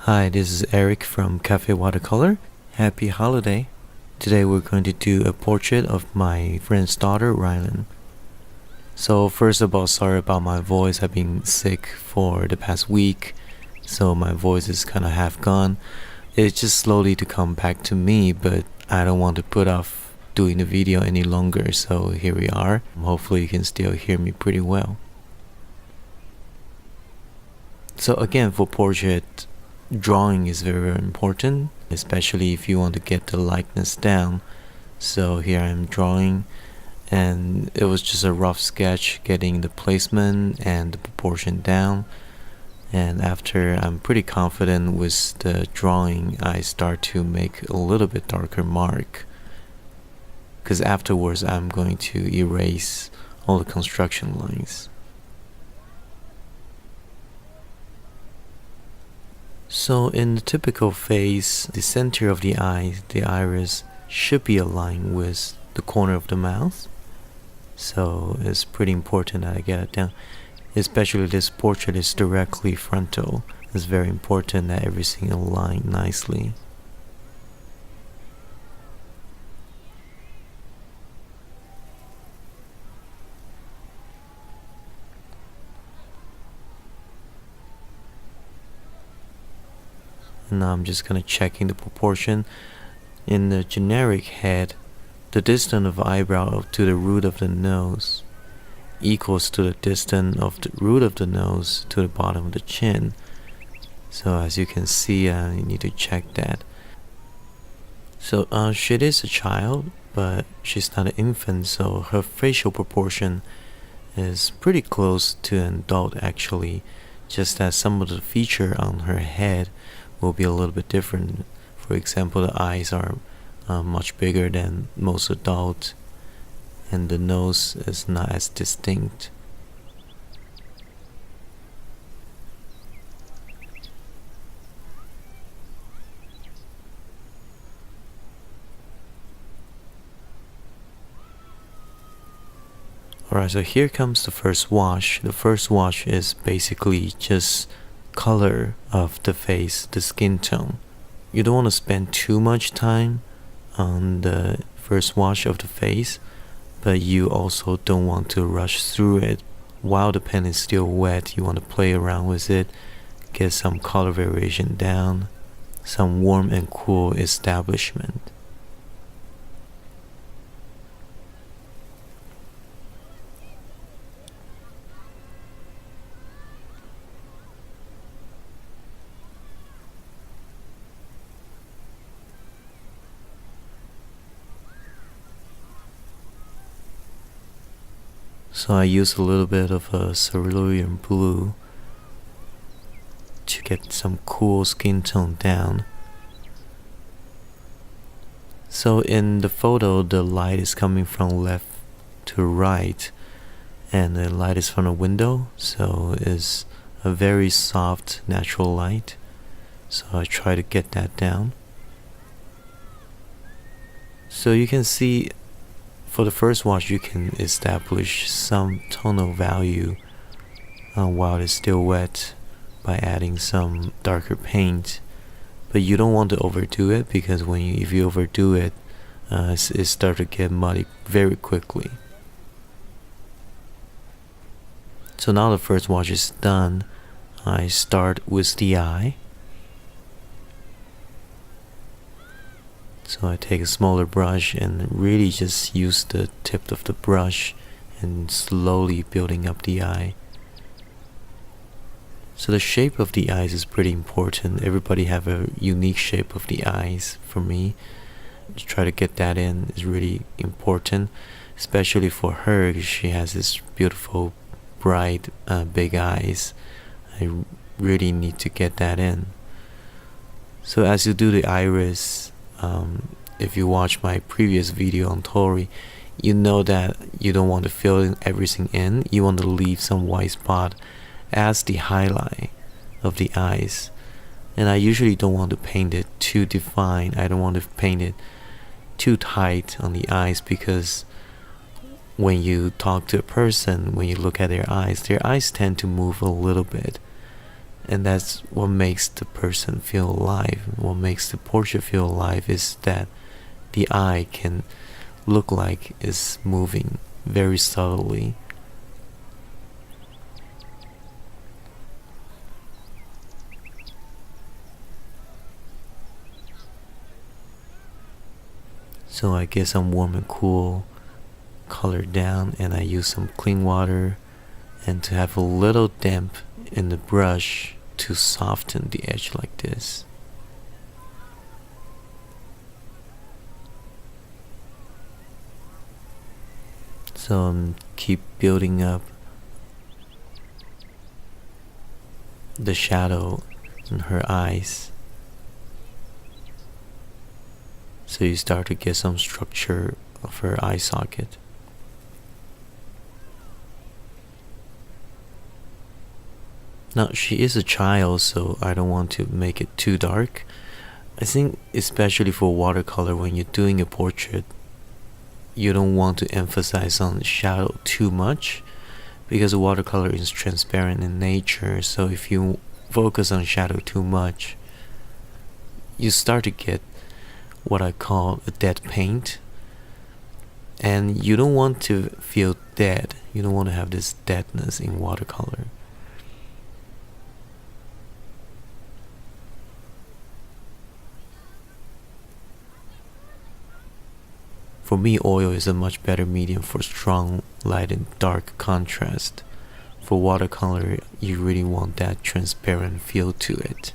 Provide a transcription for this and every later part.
Hi, this is Eric from Cafe Watercolor. Happy holiday. Today we're going to do a portrait of my friend's daughter, Rylan. So first of all, sorry about my voice. I've been sick for the past week, so my voice is kind of half gone. It's just slowly to come back to me, but I don't want to put off doing the video any longer, so here we are. Hopefully you can still hear me pretty well. So again, for portrait, drawing is very important, especially if you want to get the likeness down. So here I'm drawing, and it was just a rough sketch, getting the placement and the proportion down. And after I'm pretty confident with the drawing, I start to make a little bit darker mark, because afterwards I'm going to erase all the construction lines. So in the typical face, the center of the eye, the iris, should be aligned with the corner of the mouth. So it's pretty important that I get it down. Especially this portrait is directly frontal. It's very important that everything aligns nicely. And now I'm just gonna checking the proportion. In the generic head, the distance of eyebrow to the root of the nose equals to the distance of the root of the nose to the bottom of the chin. So as you can see, you need to check that. So she is a child, but she's not an infant, so her facial proportion is pretty close to an adult actually, just that some of the feature on her head will be a little bit different. For example, the eyes are much bigger than most adults, and the nose is not as distinct. Alright, so here comes the first wash. The first wash is basically just color of the face, the skin tone. You don't want to spend too much time on the first wash of the face, but you also don't want to rush through it. While the pen is still wet, you want to play around with it, get some color variation down, some warm and cool establishment. So I use a little bit of a cerulean blue to get some cool skin tone down. So in the photo, the light is coming from left to right, and the light is from a window, so it's a very soft, natural light. So I try to get that down. So you can see, for the first wash, you can establish some tonal value while it's still wet by adding some darker paint. But you don't want to overdo it, because if you overdo it, it starts to get muddy very quickly. So now the first wash is done. I start with the eye. So I take a smaller brush and really just use the tip of the brush and slowly building up the eye. So the shape of the eyes is pretty important. Everybody have a unique shape of the eyes. For me, to try to get that in is really important, especially for her, because she has this beautiful, bright, big eyes. I really need to get that in. So as you do the iris, if you watch my previous video on Tori, you know that you don't want to fill everything in. You want to leave some white spot as the highlight of the eyes. And I usually don't want to paint it too defined. I don't want to paint it too tight on the eyes, because when you talk to a person, when you look at their eyes tend to move a little bit. And that's what makes the person feel alive. What makes the portrait feel alive is that the eye can look like it's moving very subtly. So I get some warm and cool color down, and I use some clean water and to have a little damp in the brush to soften the edge like this. So keep building up the shadow in her eyes, so you start to get some structure of her eye socket. Now she is a child, so I don't want to make it too dark. I think especially for watercolor, when you're doing a portrait, you don't want to emphasize on the shadow too much, because watercolor is transparent in nature. So if you focus on shadow too much, you start to get what I call a dead paint, and you don't want to feel dead. You don't want to have this deadness in watercolor. For me, oil is a much better medium for strong light and dark contrast. For watercolor, you really want that transparent feel to it.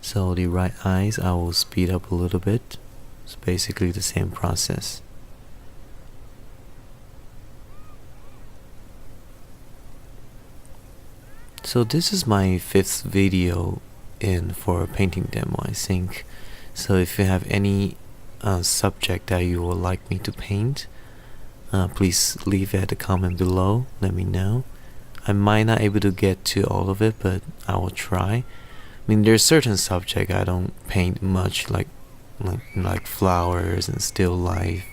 So the right eyes, I will speed up a little bit. It's basically the same process. So this is my 5th video for a painting demo, I think. So if you have any subject that you would like me to paint, please leave it a comment below. Let me know. I might not able to get to all of it, but I will try. I mean, there's certain subject I don't paint much, like flowers and still life.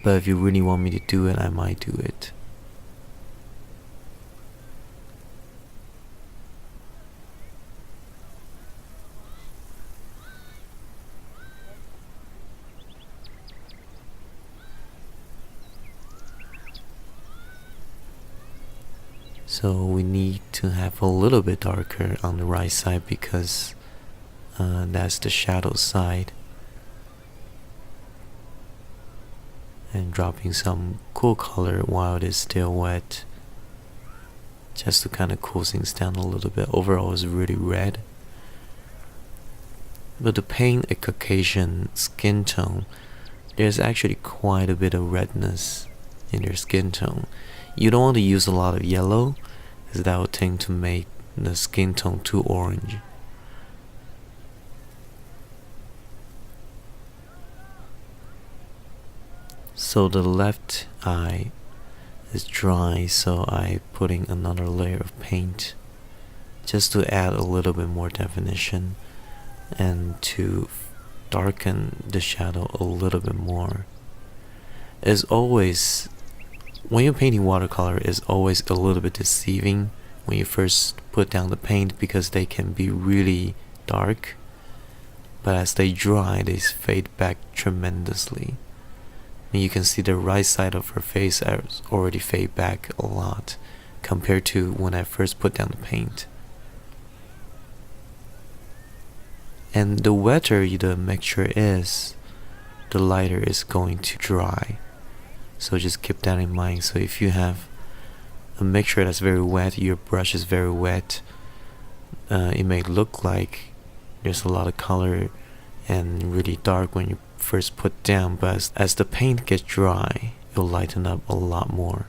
But if you really want me to do it, I might do it. So we need to have a little bit darker on the right side, because that's the shadow side. And dropping some cool color while it is still wet, just to kind of cool things down a little bit. Overall it's really red. But to paint a Caucasian skin tone, there's actually quite a bit of redness in their skin tone. You don't want to use a lot of yellow, because that would tend to make the skin tone too orange. So the left eye is dry, so I putting another layer of paint just to add a little bit more definition and to darken the shadow a little bit more. As always, when you're painting watercolor, it's always a little bit deceiving when you first put down the paint, because they can be really dark, but as they dry, they fade back tremendously. And you can see the right side of her face has already fade back a lot compared to when I first put down the paint. And the wetter the mixture is, the lighter it's going to dry. So just keep that in mind. So if you have a mixture that's very wet, your brush is very wet, it may look like there's a lot of color and really dark when you first put down, but as the paint gets dry, it'll lighten up a lot more.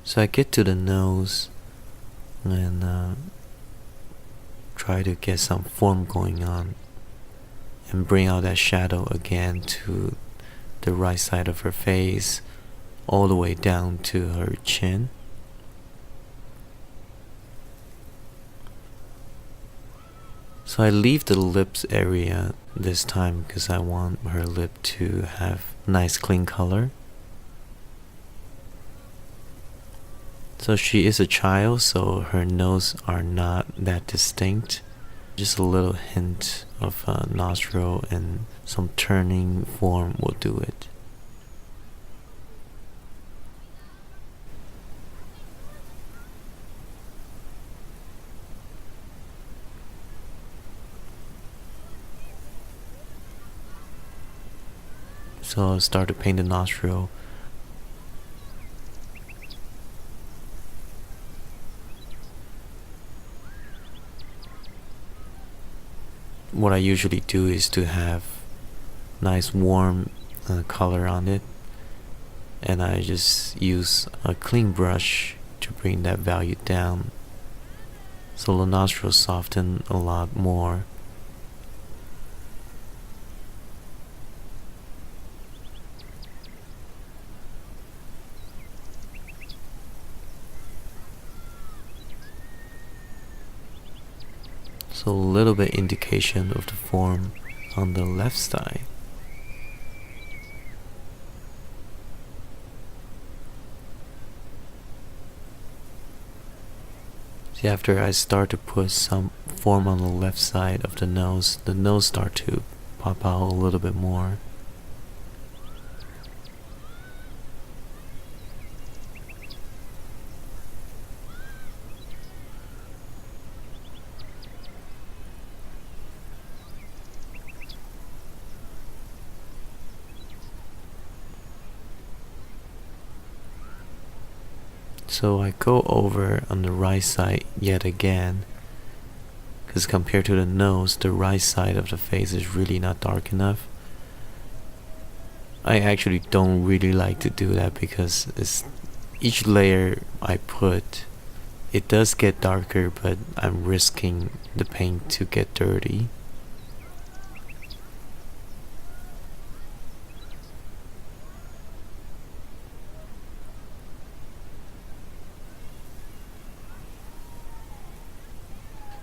So I get to the nose and try to get some form going on and bring out that shadow again to the right side of her face, all the way down to her chin. So I leave the lips area this time because I want her lip to have nice clean color. So she is a child, so her nose are not that distinct. Just a little hint of a nostril and some turning form will do it. So I'll start to paint the nostril. What I usually do is to have nice warm color on it, and I just use a clean brush to bring that value down so the nostrils soften a lot more. So a little bit indication of the form on the left side. See, after I start to put some form on the left side of the nose start to pop out a little bit more. So I go over on the right side yet again, because compared to the nose, the right side of the face is really not dark enough. I actually don't really like to do that because each layer I put, it does get darker, but I'm risking the paint to get dirty.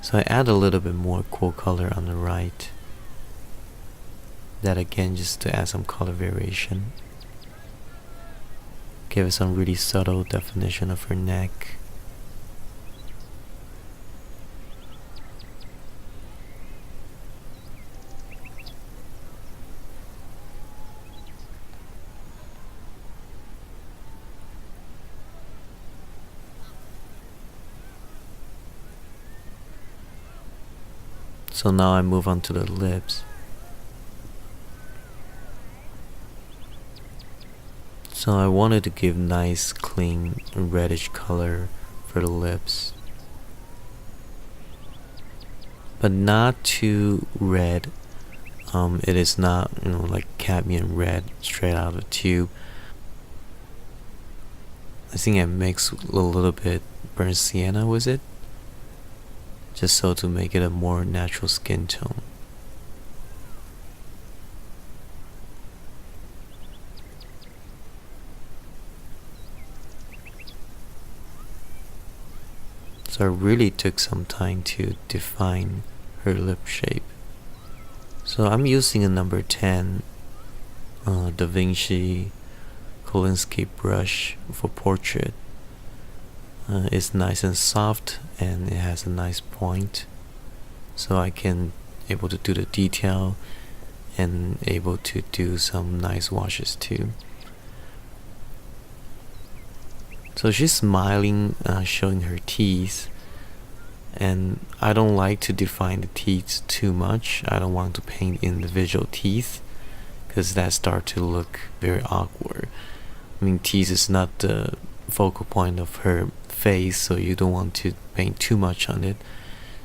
So I add a little bit more cool color on the right. That again just to add some color variation. Give it some really subtle definition of her neck. So now I move on to the lips. So I wanted to give nice clean reddish color for the lips, but not too red. It is not, like cadmium red straight out of the tube. I think I mixed a little bit burnt sienna with it, just so to make it a more natural skin tone. So I really took some time to define her lip shape. So I'm using a number 10 Da Vinci Kolinsky brush for portrait. It's nice and soft and it has a nice point, so I can able to do the detail and able to do some nice washes too. So she's smiling, showing her teeth, and I don't like to define the teeth too much. I don't want to paint individual teeth because that start to look very awkward. I mean, teeth is not the focal point of her face, so you don't want to paint too much on it.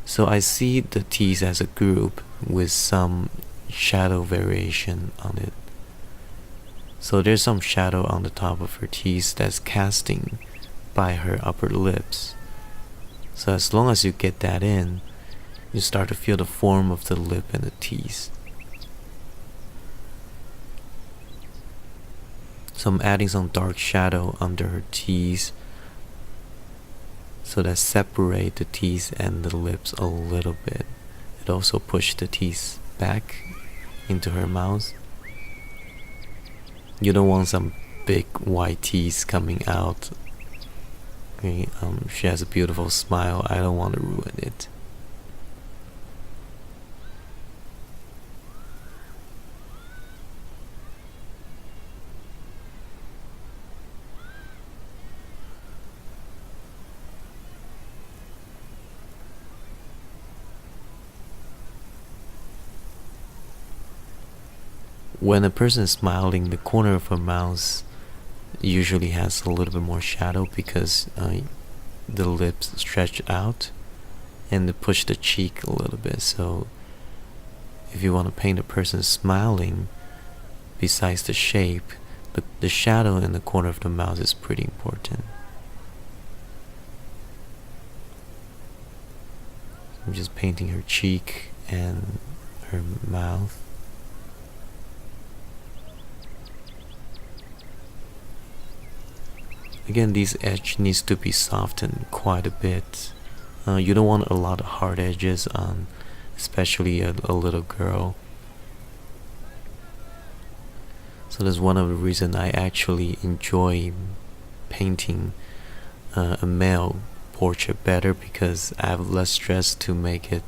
So I see the teeth as a group with some shadow variation on it. So there's some shadow on the top of her teeth that's casting by her upper lips. So as long as you get that in, you start to feel the form of the lip and the teeth. So I'm adding some dark shadow under her teeth, so that separate the teeth and the lips a little bit. but also push the teeth back into her mouth. You don't want some big white teeth coming out. Okay, she has a beautiful smile. I don't want to ruin it. When a person is smiling, the corner of her mouth usually has a little bit more shadow because the lips stretch out and they push the cheek a little bit. So if you want to paint a person smiling, besides the shape, the shadow in the corner of the mouth is pretty important. I'm just painting her cheek and her mouth. Again, this edge needs to be softened quite a bit. You don't want a lot of hard edges on, especially a little girl. So that's one of the reasons I actually enjoy painting a male portrait better, because I have less stress to make it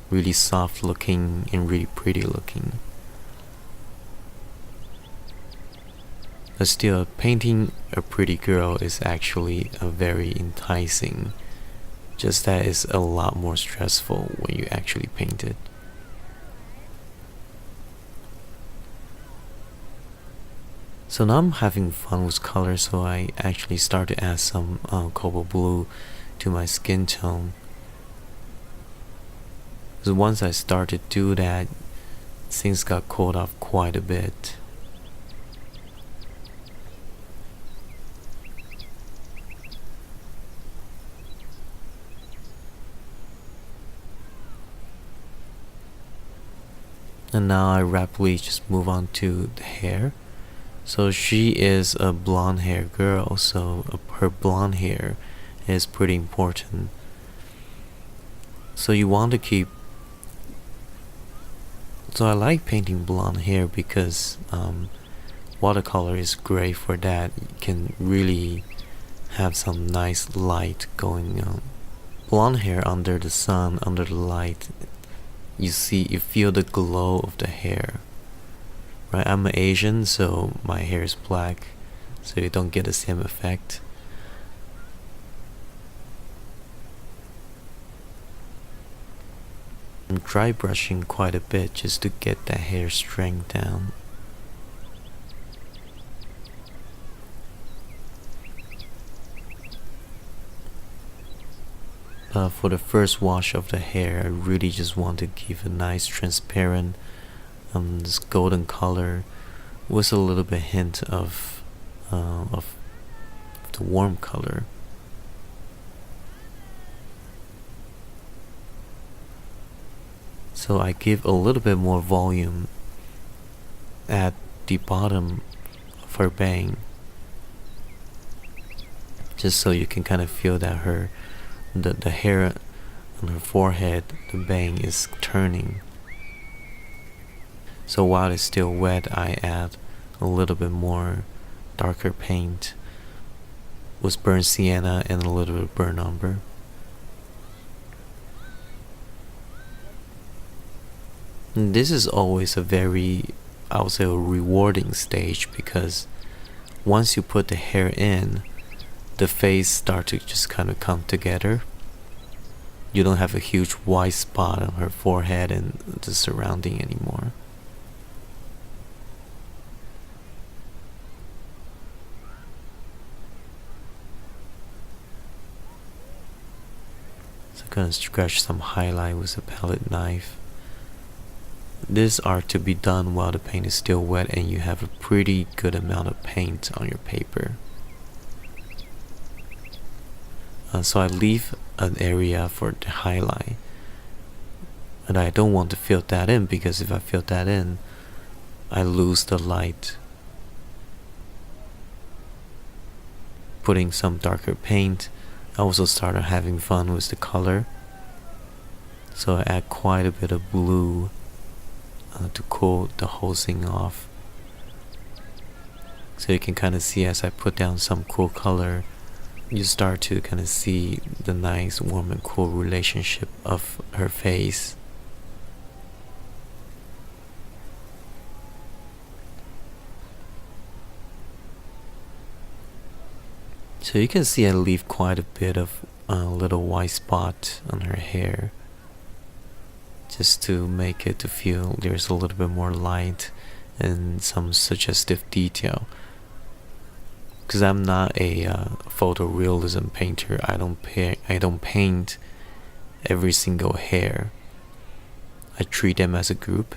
really soft looking and really pretty looking. But still, painting a pretty girl is actually a very enticing. Just that it's a lot more stressful when you actually paint it. So now I'm having fun with color, so I actually start to add some cobalt blue to my skin tone. So once I started to do that, things got cooled off quite a bit. And now I rapidly just move on to the hair. So she is a blonde hair girl, so her blonde hair is pretty important. So you want to keep... So I like painting blonde hair because watercolor is great for that. You can really have some nice light going on. Blonde hair under the sun, under the light, you feel the glow of the hair. Right? I'm Asian, so my hair is black, so you don't get the same effect. I'm dry brushing quite a bit just to get that hair strength down. For the first wash of the hair, I really just want to give a nice transparent this golden color with a little bit hint of the warm color. So I give a little bit more volume at the bottom of her bang, just so you can kind of feel that the hair on her forehead, the bang is turning. So while it's still wet, I add a little bit more darker paint with burnt sienna and a little bit of burnt umber. And this is always a very, I would say, a rewarding stage, because once you put the hair in, the face starts to just kind of come together. You don't have a huge white spot on her forehead and the surrounding anymore. So I'm gonna scratch some highlight with a palette knife. This art to be done while the paint is still wet and you have a pretty good amount of paint on your paper. So I leave an area for the highlight, and I don't want to fill that in, because if I fill that in, I lose the light. Putting some darker paint, I also started having fun with the color. So I add quite a bit of blue to cool the whole thing off. So you can kind of see as I put down some cool color, you start to kind of see the nice warm and cool relationship of her face. So you can see I leave quite a bit of a little white spot on her hair, just to make it to feel there's a little bit more light and some suggestive detail. Because I'm not a photorealism painter, I don't paint every single hair. I treat them as a group.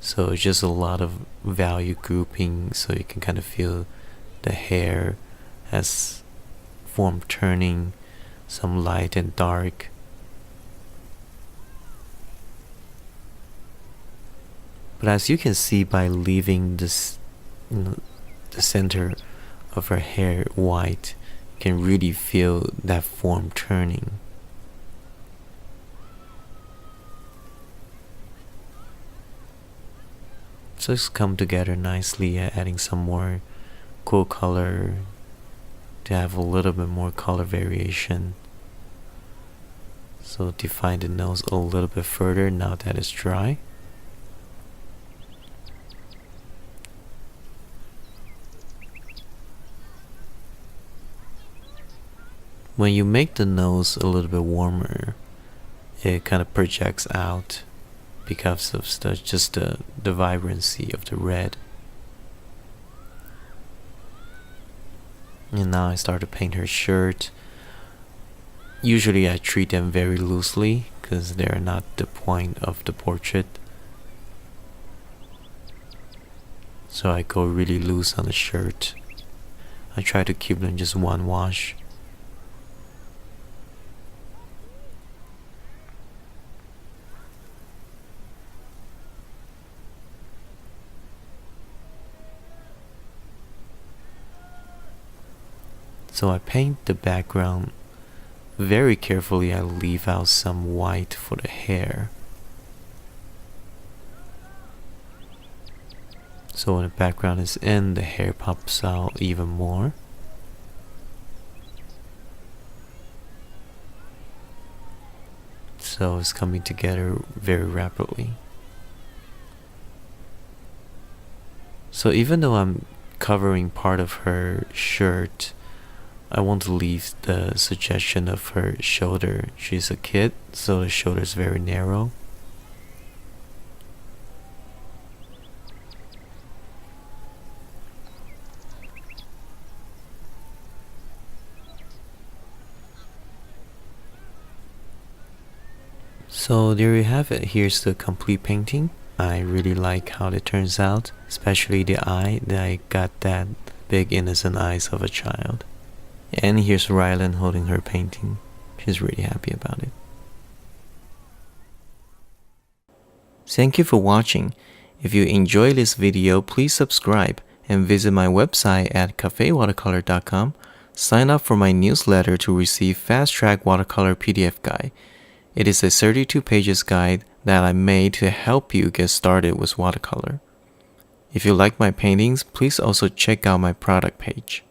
So it's just a lot of value grouping, so you can kind of feel the hair has form turning, some light and dark. But as you can see, by leaving this, the center of her hair white, you can really feel that form turning. So it's come together nicely, adding some more cool color to have a little bit more color variation. So define the nose a little bit further now that it's dry. When you make the nose a little bit warmer, it kind of projects out because of just the vibrancy of the red. And now I start to paint her shirt. Usually I treat them very loosely because they're not the point of the portrait. So I go really loose on the shirt. I try to keep them just one wash. So I paint the background very carefully. I leave out some white for the hair. So when the background is in, the hair pops out even more. So it's coming together very rapidly. So even though I'm covering part of her shirt, I want to leave the suggestion of her shoulder. She's a kid, so the shoulder is very narrow. So there you have it. Here's the complete painting. I really like how it turns out, especially the eye. I got that big innocent eyes of a child. And here's Rylan holding her painting. She's really happy about it. Thank you for watching. If you enjoyed this video, please subscribe and visit my website at cafewatercolor.com. Sign up for my newsletter to receive Fast Track Watercolor PDF guide. It is a 32 pages guide that I made to help you get started with watercolor. If you like my paintings, please also check out my product page.